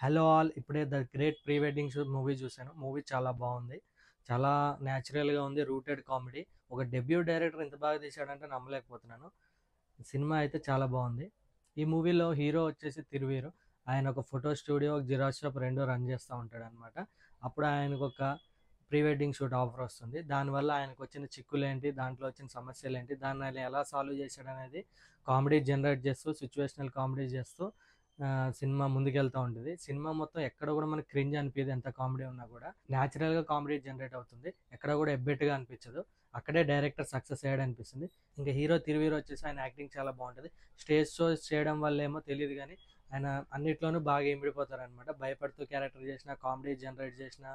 Hello all ఇప్పుడే the great pre wedding shoot movie చూశాను. Movie చాలా బాగుంది. చాలా న్యాచురల్‌గా ఉంది. Rooted comedy. ఒక డెబ్యూ డైరెక్టర్ ఇంత బాగా తీశాడంటే నమ్మలేకపోతున్నాను. సినిమా అయితే చాలా బాగుంది. ఈ మూవీలో హీరో వచ్చేసి తిరువీరు. ఆయన ఒక ఫోటో స్టూడియో, ఒక జిరాక్స్ షాప్ 2 రన్ చేస్తూ ఉంటాడనమాట. అప్పుడు ఆయనకు ఒక ప్రీ వెడ్డింగ్ షూట్ ఆఫర్ వస్తుంది. దానివల్ల ఆయనకు వచ్చిన చిక్కులేంటి, దాంట్లో వచ్చిన సమస్యలేంటి, దాన్ని ఆయన ఎలా సాల్వ్ చేశాడనేది కామెడీ జనరేట్ చేస్తూ, సిచ్యువేషనల్ కామెడీ చేస్తూ సినిమా ముందుకెళ్తా ఉంటుంది. సినిమా మొత్తం ఎక్కడ కూడా మనకి క్రింజ్ అనిపియదు. ఎంత కామెడీ ఉన్నా కూడా న్యాచురల్‌గా కామెడీ జనరేట్ అవుతుంది. ఎక్కడ కూడా ఎబ్బెట్టుగా అనిపించదు. అక్కడే డైరెక్టర్ సక్సెస్ అయ్యాడు అనిపిస్తుంది. ఇంకా హీరో తిరువీరు వచ్చేసి ఆయన యాక్టింగ్ చాలా బాగుంటుంది. స్టేజ్ షోస్ చేయడం వల్ల ఏమో తెలియదు కానీ ఆయన అన్నిట్లోనూ బాగా ఇమిడిపోతారనమాట. భయపడుతూ క్యారెక్టర్ చేసిన, కామెడీ జనరేట్ చేసిన,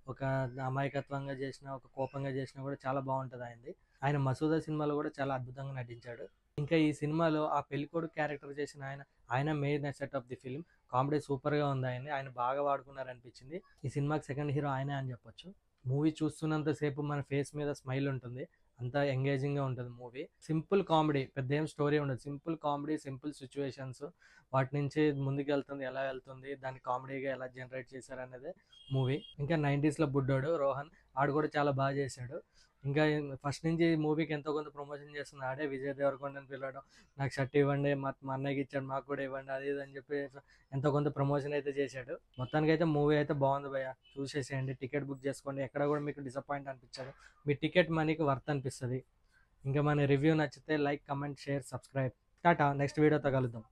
ఒక అమాయకత్వంగా చేసిన, ఒక కోపంగా చేసినా కూడా చాలా బాగుంటుంది ఆయనది. ఆయన మసూదా సినిమాలో కూడా చాలా అద్భుతంగా నటించాడు. ఇంకా ఈ సినిమాలో ఆ పెళ్ళికొడుకు క్యారెక్టర్ చేసిన ఆయన main asset of the film. Comedy సూపర్గా ఉంది. ఆయన బాగా వాడుకున్నారు అనిపించింది. ఈ సినిమాకి సెకండ్ హీరో ఆయనే అని చెప్పొచ్చు. మూవీ చూస్తున్నంత సేపు మన ఫేస్ మీద స్మైల్ ఉంటుంది. అంతా ఎంగేజింగ్గా ఉంటుంది మూవీ. సింపుల్ కామెడీ, పెద్ద ఏం స్టోరీ ఉండదు. సింపుల్ కామెడీ, సింపుల్ సిచ్యువేషన్స్, వాటి నుంచి ముందుకు వెళ్తుంది, ఎలా వెళ్తుంది, దాన్ని కామెడీగా ఎలా జనరేట్ చేశారు అనేది మూవీ. ఇంకా 90స్లో బుడ్డోడు రోహన్, ఆడు కూడా చాలా బాగా చేశాడు. ఇంకా ఫస్ట్ నుంచి మూవీకి ఎంతో కొంత ప్రమోషన్ చేస్తుంది ఆడే. విజయ్ దేవరకొండని పిలవడం, నాకు షర్ట్ ఇవ్వండి, మా అన్నయ్యకి ఇచ్చాడు, మాకు కూడా ఇవ్వండి, అది ఇది అని చెప్పి ఎంతో కొంత ప్రమోషన్ అయితే చేశాడు. మొత్తానికి అయితే మూవీ అయితే బాగుంది భయ్య. చూసేసేయండి, టికెట్ బుక్ చేసుకోండి. ఎక్కడ కూడా మీకు డిసప్పాయింట్ అనిపించదు. మీ టికెట్ మనీకి వర్త్ అనిపిస్తుంది. ఇంకా మన రివ్యూ నచ్చితే like, comment, share, subscribe. Tata, next వీడియోతో కలుద్దాం.